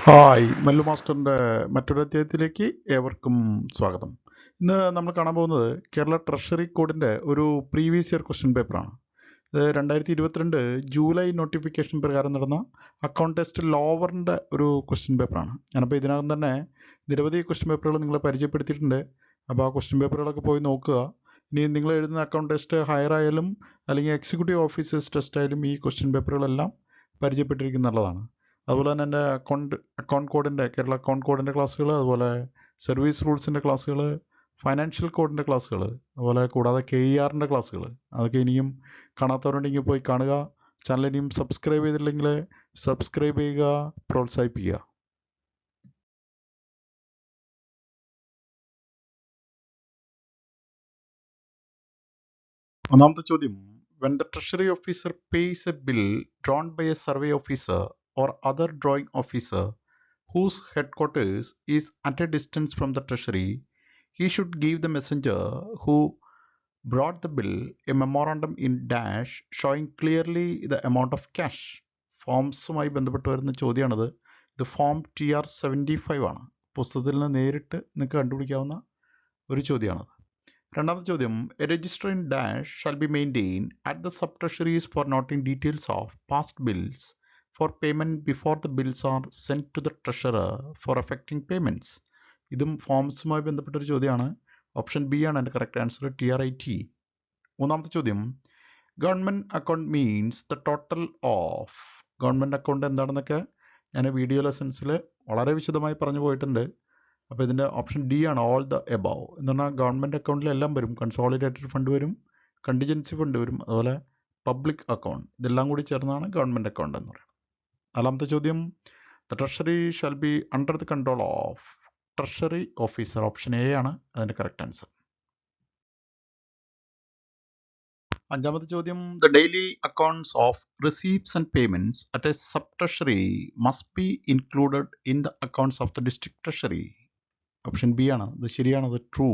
Hi Mallu മാസ്റ്ററിൻ്റെ മറ്റൊരു അധ്യായത്തിലേക്ക് ഏവർക്കും സ്വാഗതം. ഇന്ന് നമ്മൾ കാണാൻ പോകുന്നത് കേരള ട്രഷറി കോഡിൻ്റെ ഒരു പ്രീവിയസ് ഇയർ ക്വസ്റ്റ്യൻ പേപ്പറാണ്. ഇത് 2022 ജൂലൈ നോട്ടിഫിക്കേഷൻ പ്രകാരം നടന്ന അക്കൗണ്ട് ടെസ്റ്റ് ലോവറിൻ്റെ ഒരു ക്വസ്റ്റ്യൻ പേപ്പറാണ്. ഞാനപ്പോൾ ഇതിനകം തന്നെ നിരവധി ക്വസ്റ്റ്യൻ പേപ്പറുകൾ നിങ്ങളെ പരിചയപ്പെടുത്തിയിട്ടുണ്ട്. അപ്പോൾ ആ ക്വസ്റ്റ്യൻ പേപ്പറുകളൊക്കെ പോയി നോക്കുക. ഇനി നിങ്ങൾ എഴുതുന്ന അക്കൗണ്ട് ടെസ്റ്റ് ഹയർ ആയാലും അല്ലെങ്കിൽ എക്സിക്യൂട്ടീവ് ഓഫീസേഴ്സ് ടെസ്റ്റ് ആയാലും ഈ ക്വസ്റ്റ്യൻ പേപ്പറുകളെല്ലാം പരിചയപ്പെട്ടിരിക്കുന്നുള്ളതാണ്. അതുപോലെ തന്നെ എൻ്റെ അക്കൗണ്ട് കോഡിൻ്റെ കേരള അക്കൗണ്ട് കോഡിൻ്റെ ക്ലാസ്സുകൾ, അതുപോലെ സർവീസ് റൂൾസിൻ്റെ ക്ലാസ്സുകൾ, ഫൈനാൻഷ്യൽ കോഡിൻ്റെ ക്ലാസ്സുകൾ, അതുപോലെ കൂടാതെ KERൻ്റെ ക്ലാസ്സുകൾ, അതൊക്കെ ഇനിയും കാണാത്തവരുണ്ടെങ്കിൽ പോയി കാണുക. ചാനൽ ഇനിയും സബ്സ്ക്രൈബ് ചെയ്തിട്ടില്ലെങ്കിൽ സബ്സ്ക്രൈബ് ചെയ്യുക, പ്രോത്സാഹിപ്പിക്കുക. ഒന്നാമത്തെ ചോദ്യം, when the treasury officer pays a bill drawn by a survey officer or other drawing officer whose headquarters is at a distance from the treasury, he should give the messenger who brought the bill a memorandum in dash showing clearly the amount of cash. ഫോംസുമായി ബന്ധപ്പെട്ട് വരുന്ന ചോദ്യമാണിത്. ഇത് form TR75 ആണ്. പുസ്തകത്തിൽ നിന്ന് നേരിട്ട് നിങ്ങൾക്ക് കണ്ടുപിടിക്കാവുന്ന ഒരു ചോദ്യമാണത്. രണ്ടാമത്തെ ചോദ്യം, a register in dash shall be maintain at the sub treasuries for noting details of past bills for payment before the bills are sent to the treasurer for effecting payments. ഇതും ഫോംസുമായി ബന്ധപ്പെട്ടൊരു ചോദ്യമാണ്. ഓപ്ഷൻ ബി ആണ് എൻ്റെ correct answer, TR80. മൂന്നാമത്തെ ചോദ്യം, government account means the total of. Government account എന്താണെന്നൊക്കെ ഞാൻ video ലെസൺസിൽ വളരെ വിശദമായി പറഞ്ഞു പോയിട്ടുണ്ട്. അപ്പോൾ ഇതിൻ്റെ ഓപ്ഷൻ ഡി ആണ്, ഓൾ ദ എബവ്. എന്ന് പറഞ്ഞാൽ ഗവൺമെൻറ് അക്കൗണ്ടിലെല്ലാം വരും. കൺസോളിഡേറ്റഡ് ഫണ്ട് വരും, കണ്ടിജൻസി ഫണ്ട് വരും, അതുപോലെ പബ്ലിക് അക്കൗണ്ട്, ഇതെല്ലാം കൂടി ചേർന്നാണ് ഗവൺമെൻറ് അക്കൗണ്ട് എന്ന് പറയുന്നത്. നാലാമത്തെ ചോദ്യം, the treasury shall be under the control of treasury officer. Option A ആണ് അതിൻ്റെ കറക്റ്റ് ആൻസർ. അഞ്ചാമത്തെ ചോദ്യം, the daily accounts of receipts and payments at a sub treasury must be included in the accounts of the district treasury. Option B ആണ്, ഇത് ശരിയാണത്, true.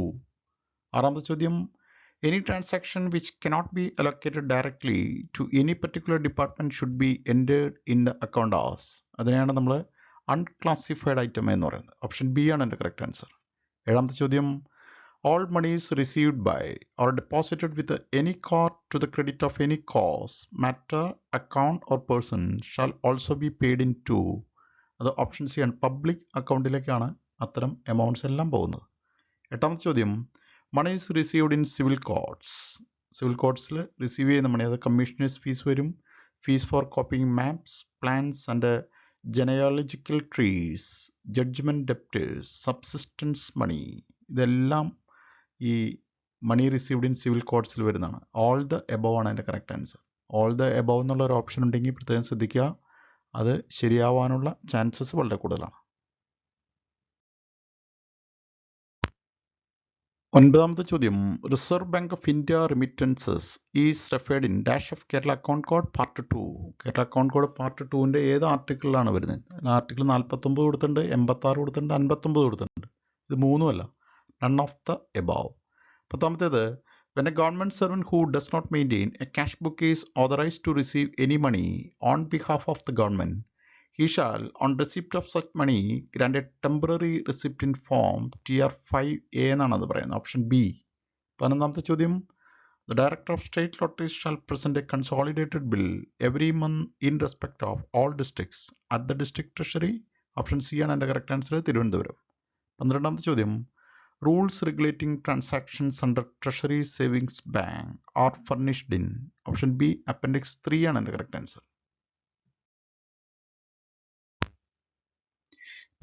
ആറാമത്തെ ചോദ്യം, any transaction which cannot be allocated directly to any particular department should be entered in the account as. അതിനെയാണ് നമ്മൾ അൺക്ലാസിഫൈഡ് item എന്ന് പറയുന്നത്. Option B ആണ് എൻ്റെ കറക്റ്റ് ആൻസർ. ഏഴാമത്തെ ചോദ്യം, all monies received by or deposited with any card to the credit of any cause, matter, account or person shall also be paid in two. അത് option C ആണ്, public അക്കൗണ്ടിലേക്കാണ് അത്തരം amounts എല്ലാം പോകുന്നത്. എട്ടാമത്തെ ചോദ്യം, monies received in civil courts. Civil കോർട്സിൽ receive ചെയ്യുന്ന മണി, അത് കമ്മീഷണേഴ്സ് ഫീസ് വരും, fees for copying maps, plans and genealogical trees, judgement debtors, subsistence money, ഇതെല്ലാം ഈ മണി റിസീവ്ഡ് ഇൻ സിവിൽ കോർട്സിൽ വരുന്നതാണ്. ഓൾ ദ എബവ് ആണ് അതിൻ്റെ correct answer. All the above എന്നുള്ള ഒരു ഓപ്ഷൻ ഉണ്ടെങ്കിൽ പ്രത്യേകം ശ്രദ്ധിക്കുക, അത് ശരിയാവാനുള്ള ചാൻസസ് വളരെ കൂടുതലാണ്. ഒൻപതാമത്തെ ചോദ്യം, Reserve Bank of India remittances is referred in dash of Kerala account code part 2. Kerala account code part 2ൻ്റെ ഏത് ആർട്ടിക്കിളിലാണ് വരുന്നത്? ആർട്ടിക്കിൾ 49 കൊടുത്തിട്ടുണ്ട്, 86 കൊടുത്തിട്ടുണ്ട്, 59 കൊടുത്തിട്ടുണ്ട്. ഇത് മൂന്നുമല്ല, നൺ ഓഫ് ദ എബവ്. പത്താമത്തേത്, when a government servant who does not maintain a cash book is authorized to receive any money on behalf of the government, he shall, on receipt of such money, grant a temporary receipt in form TR5A എന്നാണ് അത് പറയുന്നത്. Option B. പതിനൊന്നാമത്തെ ചോദ്യം, the director of state lotteries shall present a consolidated bill every month in respect of all districts at the district treasury. Option C ആണ് എൻ്റെ correct answer, Thiruvananthapuram. പന്ത്രണ്ടാമത്തെ ചോദ്യം, rules regulating transactions under Treasury Savings Bank are furnished in. Option B, Appendix 3 ആണ് എൻ്റെ correct answer.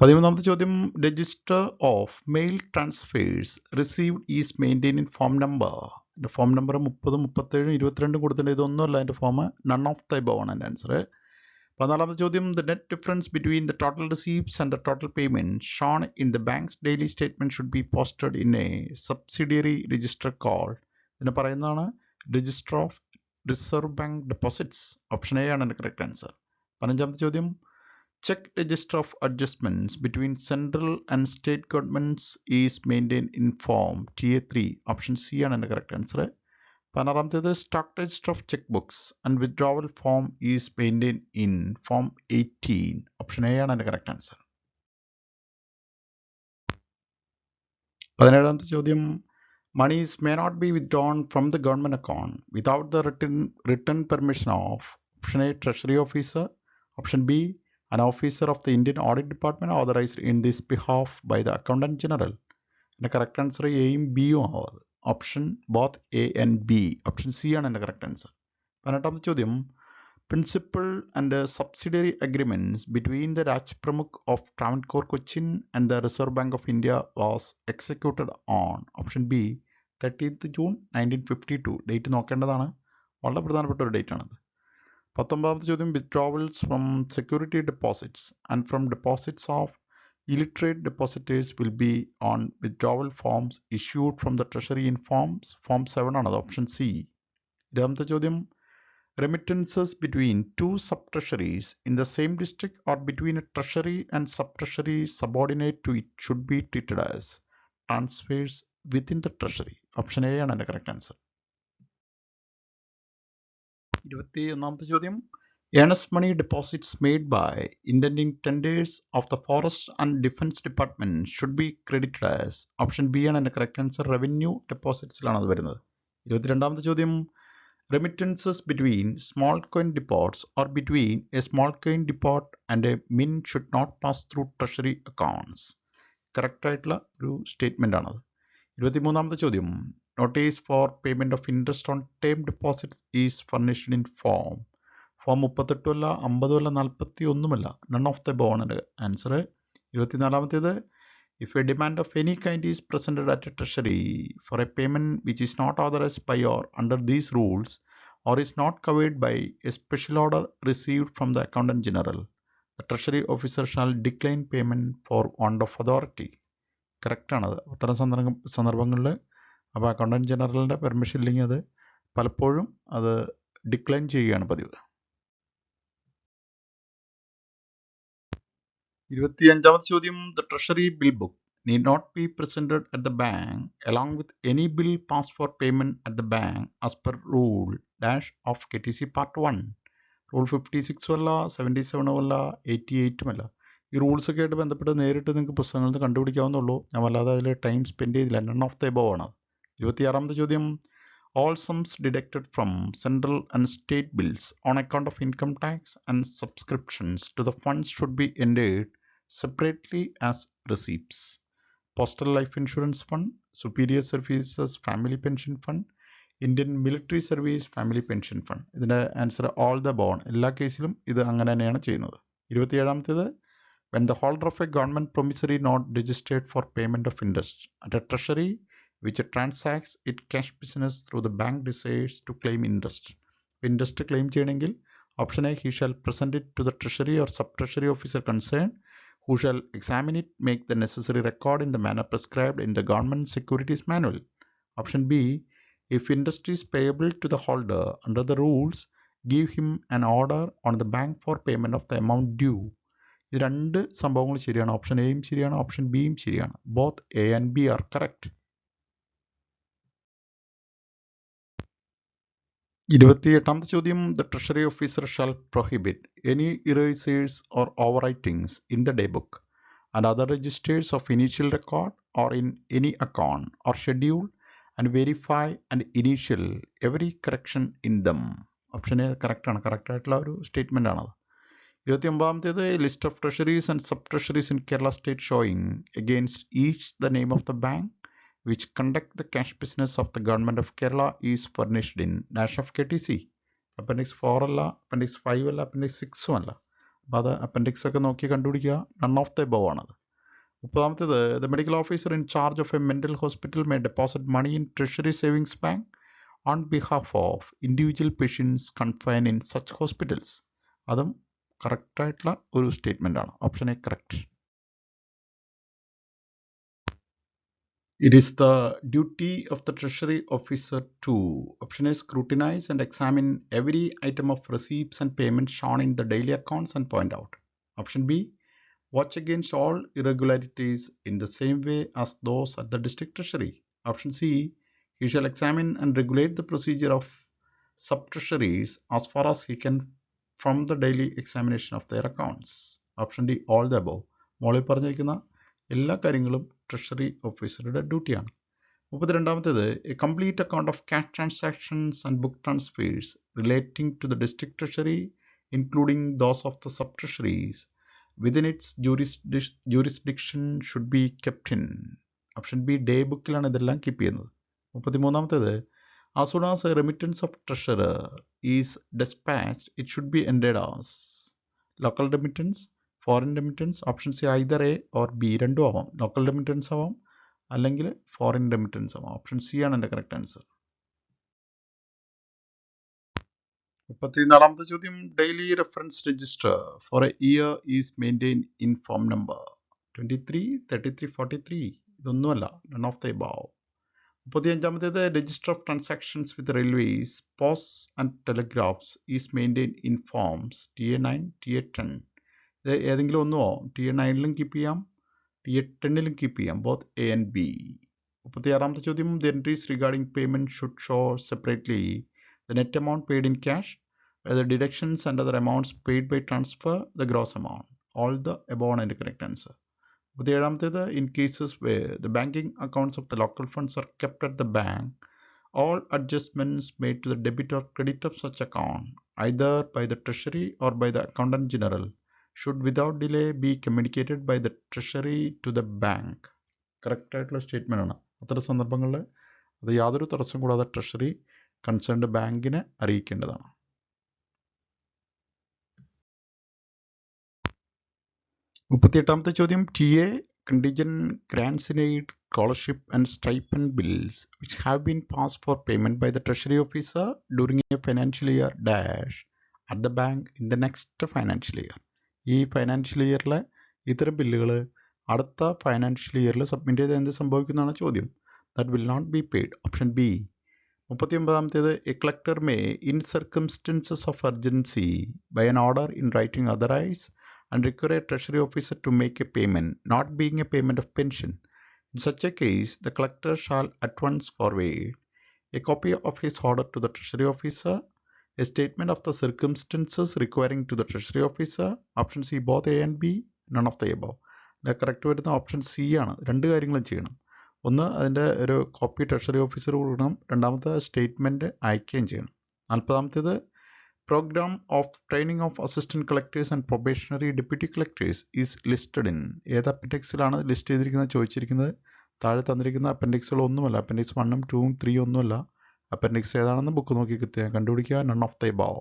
പതിമൂന്നാമത്തെ ചോദ്യം, register of mail transfers received is maintain in form number. എൻ്റെ form number 30, 37, 22 കൊടുത്തിട്ടുണ്ട്. ഇതൊന്നുമല്ല എൻ്റെ form, none of the above ആണ് എൻ്റെ ആൻസർ. പതിനാലാമത്തെ ചോദ്യം, the net difference between the total receipts and the total payment shown in the banks daily statement should be posted in a subsidiary register call. ഇതിന് പറയുന്നതാണ് register of reserve bank deposits. Option A ആണ് എൻ്റെ correct answer. പതിനഞ്ചാമത്തെ ചോദ്യം, cheque register of adjustments between central and state governments is maintain in form TA3. Option C ആണ് എൻ്റെ correct answer. പതിനാറാമത്തേത്, stock register of cheque books and withdrawal form is maintain in form 18. Option A ആണ് എൻ്റെ correct answer. 17ാമത്തെ ചോദ്യം, monies may not be withdrawn from the government account without the written permission of option A, treasury officer, option B, an officer of the Indian audit department authorized in this behalf by the accountant general. The correct answer എയും ബിയും ആവാതെ option both A and B, option C ആണ് എൻ്റെ correct answer. 18ാമത്തെ ചോദ്യം, principal and subsidiary agreements between the Raj Pramukh of Travancore Cochin and the Reserve Bank of India was executed on option B 30th June 1952. Date നോക്കേണ്ടതാണ്, വളരെ പ്രധാനപ്പെട്ട ഒരു date ആണത്. 19ാമത്തെ ചോദ്യം, withdrawals from security deposits and from deposits of illiterate depositors will be on withdrawal forms issued from the treasury in form 7 ആണത്, option C. 20ാമത്തെ ചോദ്യം, remittances between two sub-treasuries in the same district or between a treasury and sub-treasury subordinate to it should be treated as transfers within the treasury. Option A ആണ് എൻ്റെ correct answer. 21ാമത്തെ ചോദ്യം, earnest money deposits made by intending tenders of the forest and defense department should be credited as option B ആണ് എൻ്റെ correct answer. Revenue ഡെപ്പോസിറ്റ്സിലാണ് അത് വരുന്നത്. 22ാമത്തെ ചോദ്യം, remittances between small coin depots or between a small coin depot and a mint should not pass through treasury accounts. Correct ആയിട്ടുള്ള ഒരു statement ആണത്. 23ാമത്തെ ചോദ്യം, notice for payment of interest on term deposits is furnished in form 38 അല്ല, 50 അല്ല, 41 അല്ല, none of the bone ആണ് answer. 24ാമത്തേത്, if a demand of any kind is presented at a treasury for a payment which is not authorized by or under these rules or is not covered by a special order received from the accountant general, the treasury officer shall decline payment for want of authority. Correct ആണത്. അത്തരം സന്ദർഭങ്ങളിൽ അപ്പോൾ accountant ജനറലിൻ്റെ permission ഇല്ലെങ്കിൽ അത് പലപ്പോഴും അത് decline ചെയ്യുകയാണ് പതിവ്. 25ാമത്തെ ചോദ്യം, the treasury bill book need not be presented at the bank along with any bill passed for payment at the bank as per rule dash of KTC part 1. Rule 56 അല്ല, 77 അല്ല, 88 അല്ല. ഈ റൂൾസൊക്കെ ആയിട്ട് ബന്ധപ്പെട്ട് നേരിട്ട് നിങ്ങൾക്ക് പുസ്തകങ്ങളിൽ നിന്ന് കണ്ടുപിടിക്കാവുന്നുള്ളൂ. ഞാൻ വല്ലാതെ അതിൽ ടൈം സ്പെൻഡ് ചെയ്തില്ല. നൺ ഓഫ് ദ എബോവ് ആണ്. 26ാമത്തെ ചോദ്യം, all sums deducted from central and state bills on account of income tax and subscriptions to the funds should be entered separately as receipts. Postal Life Insurance Fund, Superior Services Family Pension Fund, Indian Military Service Family Pension Fund. ഇതിൻ്റെ answer all the bone. എല്ലാ കേസിലും ഇത് അങ്ങനെ തന്നെയാണ് ചെയ്യുന്നത്. 27ാമത്തേത്, when the holder of a government promissory note registered for payment of interest at a treasury which transacts its cash business through the bank desires to claim interest. Interest claim ചെയ്യണമെങ്കിൽ option A, he shall present it to the treasury or sub-treasury officer concerned who shall examine it, make the necessary record in the manner prescribed in the government securities manual. Option B, if interest is payable to the holder under the rules, give him an order on the bank for payment of the amount due. ഇത് രണ്ട് സംഭവങ്ങൾ ശരിയാണ്. Option എയും ശരിയാണ്, option ബിയും ശരിയാണ്. Both A and B are correct. 28ാമത്തെ ചോദ്യം, the treasury officer shall prohibit any erasures or overwritings in the daybook and other registers of initial record or in any account or schedule and verify and initial every correction in them. Option A കറക്റ്റാണ്. കറക്റ്റായിട്ടുള്ള ഒരു statement ആണത്. 29ാമത്തേത്, list of treasuries and sub treasuries in Kerala state showing against each the name of the bank which conduct the cash business of the government of Kerala is furnished in dash of KTC. Appendix 4 അല്ല, appendix 5 അല്ല, appendix 6 അല്ല. അപ്പോൾ അത് appendix ഒക്കെ നോക്കി കണ്ടുപിടിക്കുക. None of the above ആണത്. 30ാമത്തേത്, the medical officer in charge of a mental hospital may deposit money in treasury savings bank on behalf of individual patients confined in such hospitals. അതും കറക്റ്റായിട്ടുള്ള ഒരു സ്റ്റേറ്റ്മെൻ്റ് ആണ്. Option A correct. It is the duty of the treasury officer to option A, scrutinize and examine every item of receipts and payments shown in the daily accounts and point out. Option B, watch against all irregularities in the same way as those at the district treasury. Option C, he shall examine and regulate the procedure of sub-treasuries as far as he can from the daily examination of their accounts. Option D, all the above. മോളിൽ പറഞ്ഞിരിക്കുന്ന എല്ലാ കാര്യങ്ങളും treasury ഓഫീസറുടെ ഡ്യൂട്ടിയാണ്. 32ാമത്തേത് a complete account of cash transactions and book transfers relating to the district treasury including those of the sub treasuries within its jurisdiction should be kept in. Option B day ബുക്കിലാണ് ഇതെല്ലാം keep ചെയ്യുന്നത്. 33ാമത്തേത് as soon as a remittance of treasurer is dispatched it should be ended as local remittance, foreign remittance. Option C either A or B, രണ്ടും ആവാം. Local remittance ആവാം അല്ലെങ്കിൽ foreign remittance ആവാം. Option C ആണ് എൻ്റെ correct answer. 34ാമത്തെ ചോദ്യം daily reference register for a year is maintain in form number 23, 33, 43. ഇതൊന്നുമല്ല, നൺ ഓഫ് ദ എബോവ്. 35ാമത്തേത് register of transactions with railways post and telegraphs is maintain in forms TA9, TA10. ഇത് ഏതെങ്കിലും ഒന്നോ TA9ലും keep ചെയ്യാം, TA10ലും കീപ്പ് ചെയ്യാം, both A and B. 36ാമത്തെ ചോദ്യം the entries regarding payment should show separately the net amount paid in cash, the deductions and other amounts paid by transfer, the gross amount. All the above are the correct answer. 37ാമത്തേത് in cases where the banking accounts of the local funds are kept at the bank, all adjustments made to the debit or credit of such account, either by the treasury or by the accountant general, should without delay be communicated by the treasury to the bank. Correct ആയിട്ടുള്ള statement ആണ്. അത്തരം സന്ദർഭങ്ങളിൽ അത് യാതൊരു തടസ്സം കൂടാതെ treasury concerned ബാങ്കിനെ അറിയിക്കേണ്ടതാണ്. 38ാമത്തെ ചോദ്യം TA contingent grants in aid, scholarship and stipend bills which have been passed for payment by the treasury officer during a financial year dash at the bank in the next financial year. ഈ financial ഇയറിലെ ഇത്തരം ബില്ലുകൾ അടുത്ത financial ഇയറിൽ submit ചെയ്ത് എന്ത് സംഭവിക്കുന്നതാണ് ചോദ്യം. That will not be paid. Option B. 39ാമത്തേത് a collector may in circumstances of urgency by an order in writing otherwise and require a treasury officer to make a payment, not being a payment of pension. In such a case, the collector shall at once forward a copy of his order to the treasury officer, a statement of the circumstances requiring to the treasury officer. Option C, both A and B, none of the above. Correct വരുന്ന option C ആണ്. രണ്ട് കാര്യങ്ങളും ചെയ്യണം. ഒന്ന്, അതിൻ്റെ ഒരു copy treasury officer കൊടുക്കണം. രണ്ടാമത്തെ സ്റ്റേറ്റ്മെൻറ്റ് അയക്കുകയും ചെയ്യണം. 40ാമത്തേത് program of training of assistant collectors and probationary deputy collectors is listed in. ഏത് അപ്പൻഡിക്സിലാണ് ലിസ്റ്റ് ചെയ്തിരിക്കുന്നത് ചോദിച്ചിരിക്കുന്നത്. താഴെ തന്നിരിക്കുന്ന അപ്പൻഡിക്സുകൾ ഒന്നുമല്ല. അപ്പൻഡിക്സ് 1, 2, 3 ഒന്നുമല്ല. അപ്പൻഡിക്സ് ഏതാണെന്ന് ബുക്ക് നോക്കി കണ്ടുപിടിക്കുക. None of the above.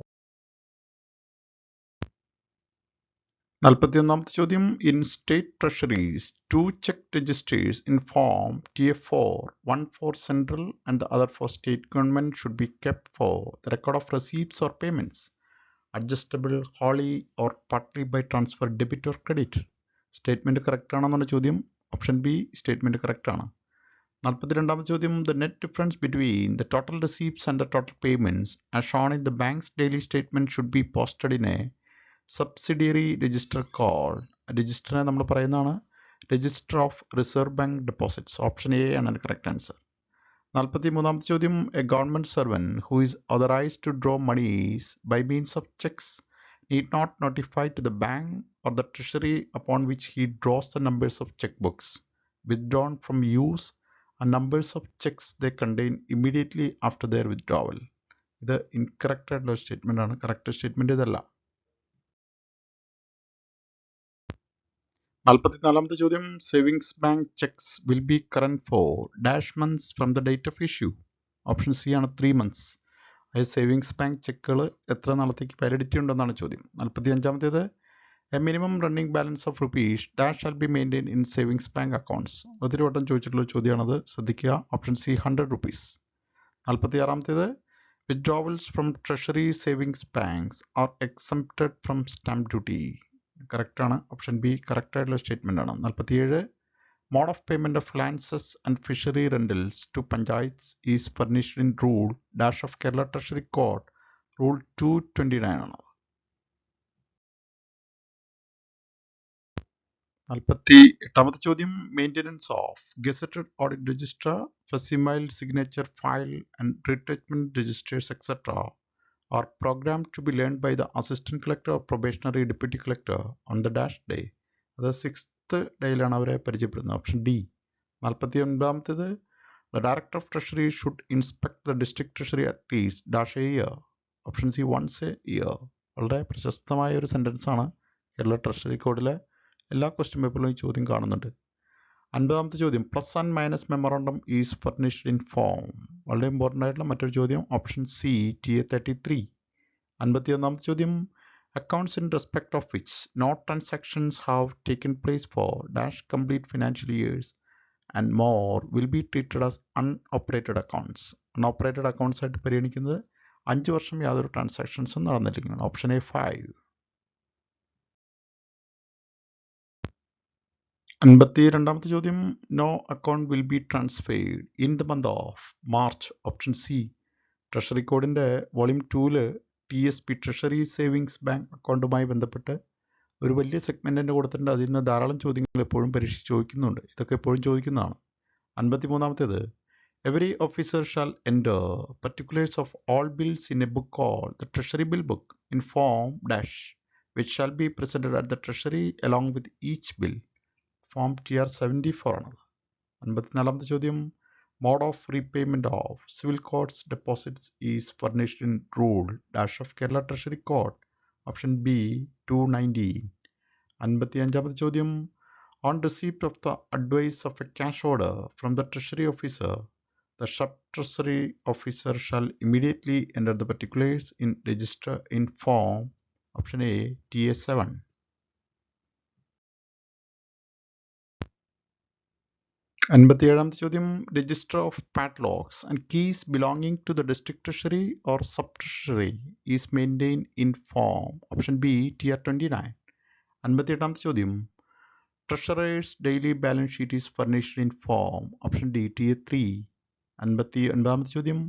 41ാമത്തെ ചോദ്യം in state treasuries 2 cheque registers in form TA4, one for central and the other for state government should be kept for the record of receipts or payments, adjustable wholly or partly by transfer debit or credit. Statement correct ആണെന്നാണ് ചോദ്യം. Option B statement correct ആണ്. 42ാമത്തെ ചോദ്യം the net difference between the total receipts and the total payments as shown in the banks daily statement should be posted in a subsidiary register called. രജിസ്റ്ററിനെ നമ്മൾ പറയുന്നതാണ് register of reserve bank deposits. Option A ആണ് എൻ്റെ correct answer. 43ാമത്തെ ചോദ്യം a government servant who is authorised to draw monies by means of checks need not notify to the bank or the treasury upon which he draws the numbers of cheque books withdrawn from use and numbers of checks they contain immediately after their withdrawal. ഇത് incorrect ആയിട്ടുള്ള statement ആണ്. Correct statement ഇതല്ല. 44ാമത്തെ ചോദ്യം savings bank cheques will be current for dash months from the date of issue. Option C ആണ് 3 months. അതായത് savings bank ചെക്കുകൾ എത്ര നാളത്തേക്ക് വാലിഡിറ്റി ഉണ്ടെന്നാണ് ചോദ്യം. 45ാമത്തേത് a minimum running balance of rupees dash shall be maintain in savings bank accounts. ഒത്തിരി വട്ടം ചോദിച്ചിട്ടുള്ള ചോദ്യമാണത്, ശ്രദ്ധിക്കുക. Option C 100 rupees. 46ാമത്തേത് withdrawals from treasury savings banks are exempted from stamp duty. Correct ആണ്. ഓപ്ഷൻ ബി കറക്റ്റ് ആയിട്ടുള്ള statement ആണ്. 47 mode of payment of lances and fishery rentals to panchayats is furnished in rule dash of Kerala treasury code rule 229 ആണ്. 48ാമത്തെ ചോദ്യം maintenance of gazetted audit register, facsimile signature file and reattachment registers etcetera are programmed to be learned by the assistant collector or probationary deputy collector on the dash day. അത് 6th ഡേയിലാണ് അവരെ പരിചയപ്പെടുന്നത്. Option D. 49ാമത്തേത് The Director of Treasury should inspect the District Treasury at least dash a year. Option C once a year. വളരെ പ്രശസ്തമായ ഒരു sentence ആണ്. Kerala treasury കോഡിലെ എല്ലാ ക്വസ്റ്റ്യൻ പേപ്പറിലും ഈ ചോദ്യം കാണുന്നുണ്ട്. 50ാമത്തെ ചോദ്യം plus and minus memorandum is furnished in form. വളരെ ഇമ്പോർട്ടൻ്റ് ആയിട്ടുള്ള മറ്റൊരു ചോദ്യം ഓപ്ഷൻ സി TA33. 51ാമത്തെ ചോദ്യം accounts in respect of which no transactions have taken place for dash complete financial years and more will be treated as unoperated accounts. Unoperated accounts ആയിട്ട് പരിഗണിക്കുന്നത് 5 വർഷം യാതൊരു ട്രാൻസാക്ഷൻസും നടന്നില്ലെങ്കിൽ. Option A 5. 52ാമത്തെ ചോദ്യം no account will be transferred in the month of March. Option C. Treasury കോഡിൻ്റെ volume 2-ൽ TSP treasury savings bank അക്കൗണ്ടുമായി ബന്ധപ്പെട്ട് ഒരു വലിയ സെഗ്മെൻ്റ് തന്നെ കൊടുത്തിട്ടുണ്ട്. അതിൽ നിന്ന് ധാരാളം ചോദ്യങ്ങൾ എപ്പോഴും പരീക്ഷ ചോദിക്കുന്നുണ്ട്. ഇതൊക്കെ എപ്പോഴും ചോദിക്കുന്നതാണ്. 53ാമത്തേത് every officer shall enter particulars of all bills in a book called the treasury bill book in form dash which shall be presented at the treasury along with each bill. Form TR74 ആണത്. 54ാമത്തെ ചോദ്യം mode of repayment of civil courts deposits is furnished in rule dash of Kerala Treasury Code. Option B 219. 55ാമത്തെ ചോദ്യം on receipt of the advice of a cash order from the treasury officer, the sub treasury officer shall immediately enter the particulars in register in form. Option A TA7. 57ാമത്തെ ചോദ്യം register of padlocks and keys belonging to the district treasury or sub treasury is maintain in form. Option B TR29. 58ാമത്തെ ചോദ്യം treasurer's daily balance sheet is furnished in form. Option D TA3. 59ാമത്തെ ചോദ്യം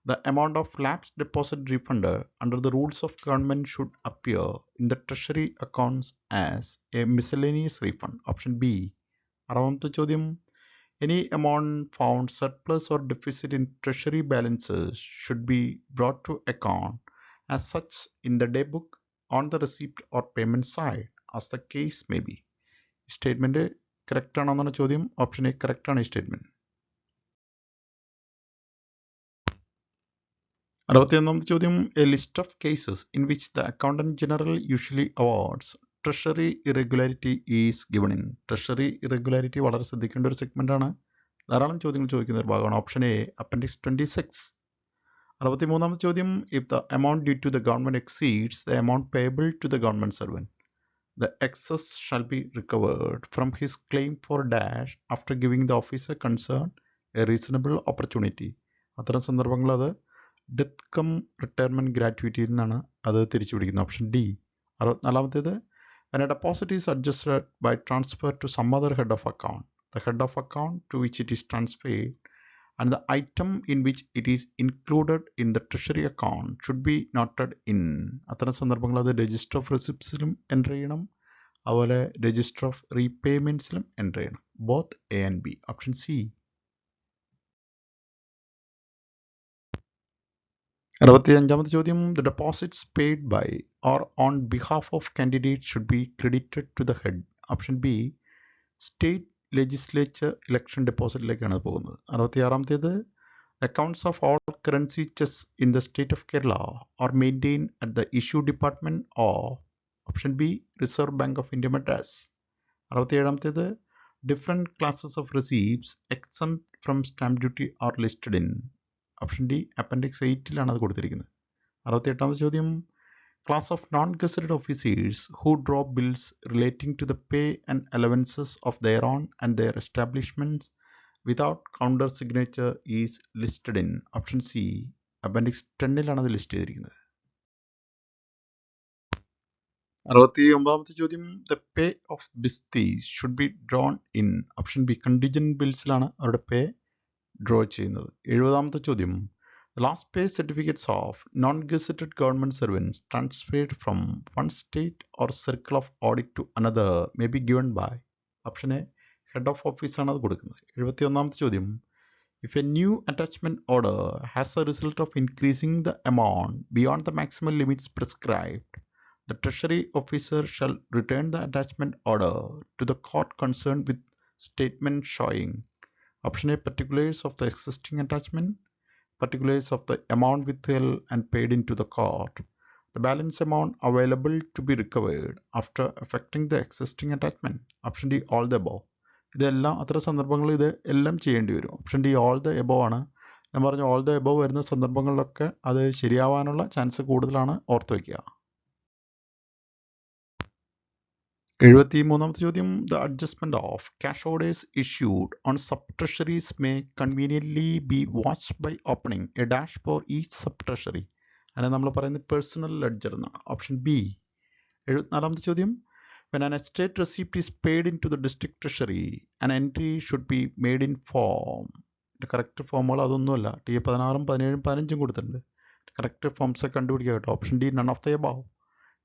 the amount of lapsed deposit refunded under the rules of government should appear in the treasury accounts as a miscellaneous refund. Option B. 60ാമത്തെ ചോദ്യം any amount found surplus or deficit in treasury balances should be brought to account as such in the day book on the receipt or payment side as the case may be. Statement correct ആണോ എന്നാണ് ചോദ്യം. Option A correct ആണ് ഈ statement. 61ാമത്തെ ചോദ്യം A list of cases in which the accountant general usually awards treasury irregularity is given in. Treasury irregularity വളരെ ശ്രദ്ധിക്കേണ്ട ഒരു segment ആണ്. ധാരാളം ചോദ്യങ്ങൾ ചോദിക്കുന്ന ഒരു ഭാഗമാണ്. Option A appendix 26. 63ാമത്തെ ചോദ്യം if the amount due to the government exceeds the amount payable to the government servant the excess shall be recovered from his claim for dash after giving the officer concerned a reasonable opportunity. അത്തരം സന്ദർഭങ്ങൾ അത് death come retirement ഗ്രാറ്റുവിറ്റിയിൽ നിന്നാണ് അത് തിരിച്ചു പിടിക്കുന്നത്. Option D. 64ാമത്തേത് when a deposit is adjusted by transfer to some other head of account, the head of account to which it is transferred and the item in which it is included in the treasury account should be noted in. അത്തരം സന്ദർഭങ്ങൾ അത് register of റെസിപ്റ്റ്സിലും enter ചെയ്യണം, അതുപോലെ register of റീപേയ്മെൻറ്റ്സിലും enter ചെയ്യണം. Both A and B. Option C. 65ാമത്തെ ചോദ്യം the deposits paid by or on behalf of candidate should be credited to the head. Option B state legislature election ഡെപ്പോസിറ്റിലേക്കാണ് പോകുന്നത്. 66ാമത്തേത് accounts of all currency chests in the state of Kerala are maintained at the issue department of. Option B Reserve Bank of India Madras. 67ാമത്തേത് different classes of receipts exempt from stamp duty are listed in. Option D Appendix 8-ലാണ് അത് കൊടുത്തിരിക്കുന്നത്. 68ാമത്തെ ചോദ്യം class of non-gazetted officers who draw bills relating to the pay and allowances of their own and their establishments without counter signature is listed in. Option C Appendix 10-ലാണ് അത് list ചെയ്തിരിക്കുന്നത്. 69ാമത്തെ ചോദ്യം the pay of bhisties should be drawn in. Option B contingent ബിൽസിലാണ് അവരുടെ pay draw ചെയ്യുന്നത്. 70ാമത്തെ ചോദ്യം the last pay certificates of non-gazetted government servants transferred from one state or circle of audit to another may be given by. Option A head of ഓഫീസാണ് അത് കൊടുക്കുന്നത്. 71ാമത്തെ ചോദ്യം if a new attachment order has a result of increasing the amount beyond the maximum limits prescribed, the treasury officer shall return the attachment order to the court concerned with statement showing Option A, particulars of the existing attachment, particulars of the amount withheld and paid into the court, the balance amount available to be recovered after affecting the existing attachment. Option D, all the above. ഇതെല്ലാം അത്തരം സന്ദർഭങ്ങളിൽ ഇത് എല്ലാം ചെയ്യേണ്ടി വരും. Option D, all the above ആണ്. ഞാൻ പറഞ്ഞു ഓൾ ദ എബോവ് വരുന്ന സന്ദർഭങ്ങളിലൊക്കെ അത് ശരിയാവാനുള്ള ചാൻസ് കൂടുതലാണ്, ഓർത്ത് വയ്ക്കുക. 73ാമത്തെ ചോദ്യം, the adjustment of cash orders issued on sub treasuries may conveniently be watched by opening a dash for each sub treasury. അതിനെ നമ്മൾ പറയുന്നത് പേഴ്സണൽ ലെഡ്ജർ എന്നാണ്. Option B. 74ാമത്തെ ചോദ്യം, when an estate receipt is paid into the district treasury, an entry should be made in form. Correct ഫോമുകൾ അതൊന്നുമല്ല, T 16, 17, 15 കൊടുത്തിട്ടുണ്ട്. Correct forms കണ്ടുപിടിക്കുക കേട്ടോ. Option D, none of the above.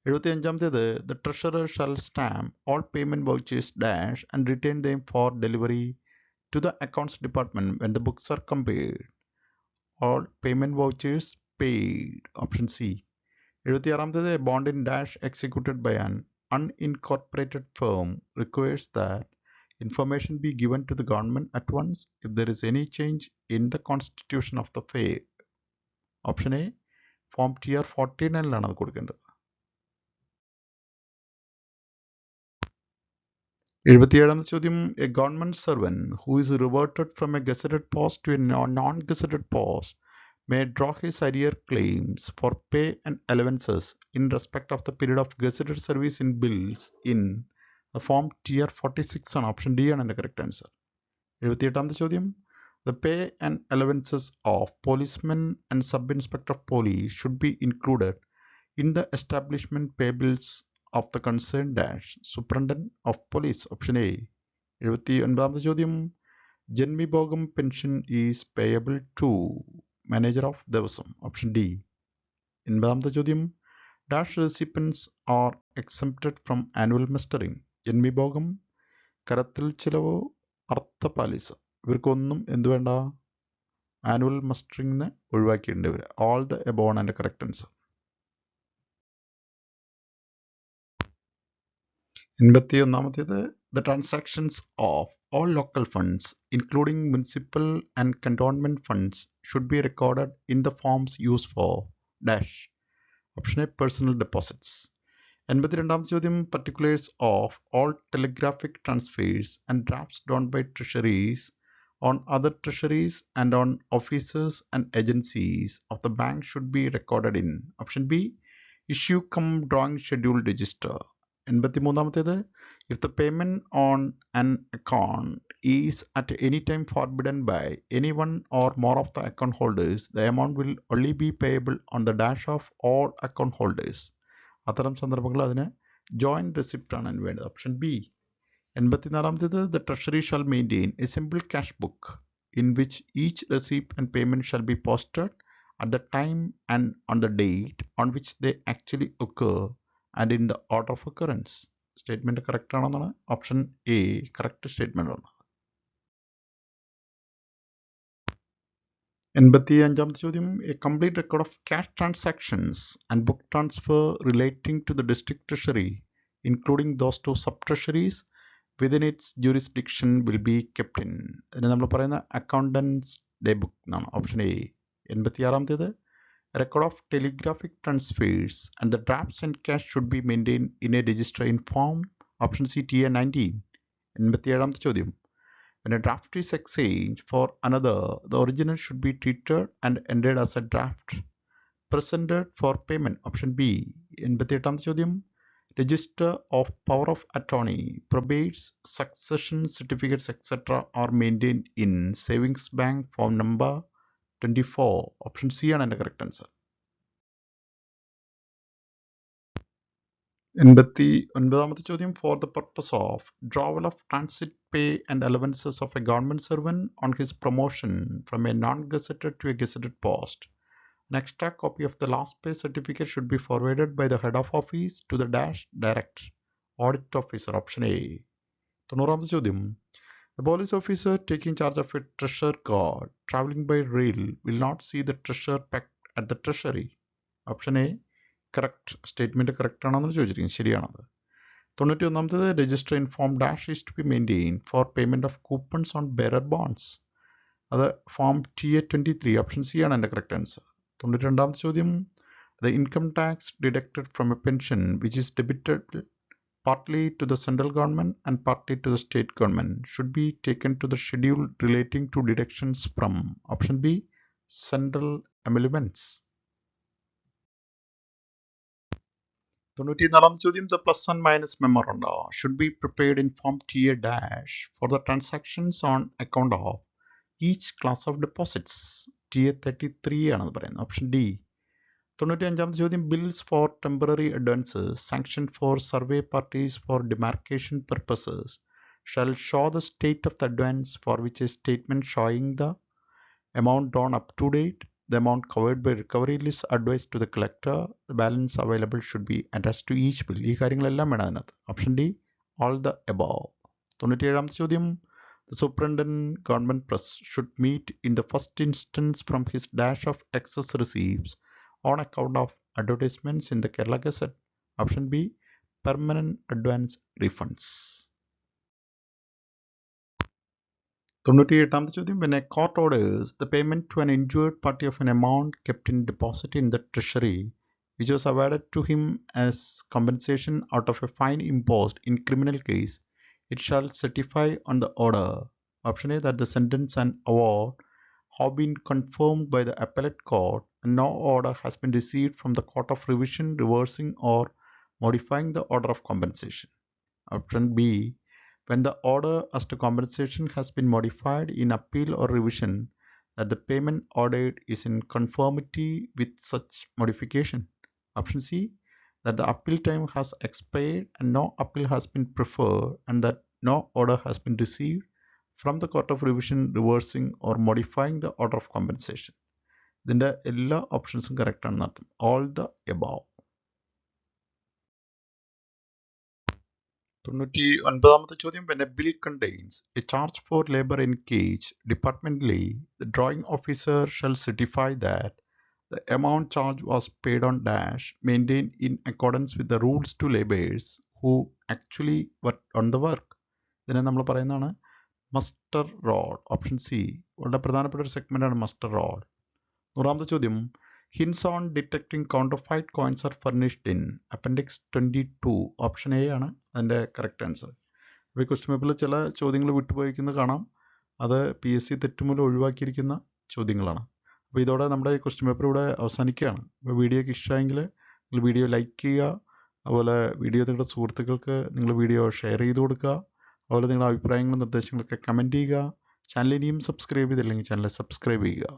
75ാമത്തേത്, the treasurer shall stamp all payment vouchers dash and retain them for delivery to the accounts department when the books are compared. All payment vouchers paid. Option C. 76ാമത്തേത്, a bond in dash executed by an unincorporated firm requires that information be given to the government at once if there is any change in the constitution of the firm. Option A, form TR 49 അത് കൊടുക്കേണ്ടത്. 77ാമത്തെ ചോദ്യം, A government servant who is reverted from a gazetted post to a non-gazetted post may draw his arrear claims for pay and allowances in respect of the period of gazetted service in bills in the form TR 46 ആണ്. Option D ആണ് എൻ്റെ correct answer. 78ാമത്തെ ചോദ്യം, the pay and allowances of policemen and sub-inspector of police should be included in the establishment payables of the concerned dash superintendent of police. Option A. 79ാമത്തെ ചോദ്യം, ജന്മിഭോഗം pension is payable to manager of ദിവസം. Option D. 80ാമത്തെ ചോദ്യം, dash recipients are exempted from annual mustering. ജന്മിഭോഗം, കരത്തിൽ ചിലവ്, അർത്ഥ ഇവർക്കൊന്നും എന്ത് വേണ്ട, ആനുവൽ മസ്റ്ററിംഗിന് ഒഴിവാക്കിയിട്ടുണ്ട് ഇവർ. ഓൾ ദ എബോവ് ആണ് എൻ്റെ കറക്റ്റ് ആൻസർ. 81ാമത്തേത്, the transactions of all local funds including municipal and cantonment funds should be recorded in the forms used for dash. Option A, personal deposits. 82ാമത്തെ ചോദ്യം, particulars of all telegraphic transfers and drafts drawn by treasuries on other treasuries and on officers and agencies of the bank should be recorded in. Option B, issue cum drawing schedule register. 83ാമത്തേത്, if the payment on an account is at any time forbidden by any one or more of the account holders, the amount will only be payable on the dash of all account holders. അത്തരം സന്ദർഭങ്ങളിൽ അതിന് joint receipt ആണ് വേണ്ടത്. Option B. 84ാമത്തേത്, the treasury shall maintain a simple cash book in which each receipt and payment shall be posted at the time and on the date on which they actually occur and in the order of occurrence. Statement correct ആണെന്നാണ്. Option A correct statement ആണ്. 85ാമത്തെ ചോദ്യം, a complete record of cash transactions and book transfer relating to the district treasury including those to sub treasuries within its jurisdiction will be kept in. അതിന് നമ്മൾ പറയുന്ന accountant's day book എന്നാണ്. Option A. 86ാമത്തേത്, record of telegraphic transfers and the drafts and cash should be maintained in a register in form. Option C, TA 19. 87ാമത്തെ ചോദ്യം, when a draft is exchanged for another, the original should be treated and entered as a draft presented for payment. Option B. 88ാമത്തെ ചോദ്യം, register of power of attorney, probates, succession certificates etc. are maintained in savings bank form number 24. Option C ആണ് എൻ്റെ correct answer. 89ാമത്തെ ചോദ്യം, for the purpose of drawal of transit pay and allowances of a government servant on his promotion from a non gazetted to a gazetted post, an extra copy of the last pay certificate should be forwarded by the head of office to the dash direct audit officer. Option A. 90ാമത്തെ ചോദ്യം, the police officer taking charge of a treasure guard traveling by rail will not see the treasure packed at the treasury. Option A, correct. Statement correct ആണെന്ന് ചോദിച്ചിരിക്കുന്നത്, ശരിയാണത്. 91ാമത്തേത്, register in form dash is to be maintained for payment of coupons on bearer bonds. അത് form TA-23 option C ആണ് എൻ്റെ correct answer. 92ാമത്തെ ചോദ്യം, the income tax deducted from a pension which is debited partly to the central government and partly to the state government should be taken to the schedule relating to deductions from option B, central emoluments. 94ാമത്തെ ചോദ്യം, the plus and minus memoranda should be prepared in form TA dash for the transactions on account of each class of deposits. TA-33 ആണെന്ന് പറയുന്നത് option D. 95ാമത്തെ ചോദ്യം, bills for temporary advances sanctioned for survey parties for demarcation purposes shall show the state of the advance for which a statement showing the amount drawn up to date, the amount covered by recovery list advised to the collector, the balance available should be attached to each bill. ഈ കാര്യങ്ങളെല്ലാം വേണം അതിനകത്ത്. Option D, all the above. 97ാമത്തെ ചോദ്യം, the superintendent government press should meet in the first instance from his dash of excess receipts on account of advertisements in the Kerala Gazette. Option B, permanent advance refunds. 98ാമത്തെ ചോദ്യം, when a court orders the payment to an injured party of an amount kept in deposit in the treasury which was awarded to him as compensation out of a fine imposed in criminal case, it shall certify on the order. Option A, that the sentence and award have been confirmed by the appellate court and no order has been received from the court of revision reversing or modifying the order of compensation. Option B, when the order as to compensation has been modified in appeal or revision, that the payment ordered is in conformity with such modification. Option C, that the appeal time has expired and no appeal has been preferred and that no order has been received from the court of revision reversing or modifying the order of compensation. ഇതിൻ്റെ എല്ലാ ഓപ്ഷൻസും correct ആണെന്ന് അർത്ഥം. All the above. 99ാമത്തെ ചോദ്യം, when a bill contains a charge for labor engaged departmentally, the drawing officer shall certify that the amount charged was paid on dash maintained in accordance with the rules to laborers who actually worked on the work. ഇതിനെ നമ്മൾ പറയുന്നതാണ് muster role. Option C, വളരെ പ്രധാനപ്പെട്ട ഒരു സെഗ്മെൻ്റാണ് muster roll. 100ാമത്തെ ചോദ്യം, hints on detecting counterfeit coins are furnished in appendix 22. Option A ആണ് അതിൻ്റെ കറക്റ്റ് ആൻസർ. അപ്പോൾ ഈ ക്വസ്റ്റ്യൻ പേപ്പറിൽ ചില ചോദ്യങ്ങൾ വിട്ടുപോയിരിക്കുന്നത് കാണാം. അത് PSC തെറ്റുമൂലം ഒഴിവാക്കിയിരിക്കുന്ന ചോദ്യങ്ങളാണ്. അപ്പോൾ ഇതോടെ നമ്മുടെ ഈ ക്വസ്റ്റ്യൻ പേപ്പർ ഇവിടെ അവസാനിക്കുകയാണ്. അപ്പോൾ വീഡിയോയ്ക്ക് ഇഷ്ടമായെങ്കിൽ നിങ്ങൾ വീഡിയോ ലൈക്ക് ചെയ്യുക, അതുപോലെ വീഡിയോ നിങ്ങളുടെ സുഹൃത്തുക്കൾക്ക് നിങ്ങൾ വീഡിയോ ഷെയർ ചെയ്ത് കൊടുക്കുക, അതുപോലെ നിങ്ങളുടെ അഭിപ്രായങ്ങളും നിർദ്ദേശങ്ങളൊക്കെ കമൻറ്റ് ചെയ്യുക. ചാനൽ ഇനിയും സബ്സ്ക്രൈബ് ചെയ്തില്ലെങ്കിൽ ചാനൽ സബ്സ്ക്രൈബ് ചെയ്യുക.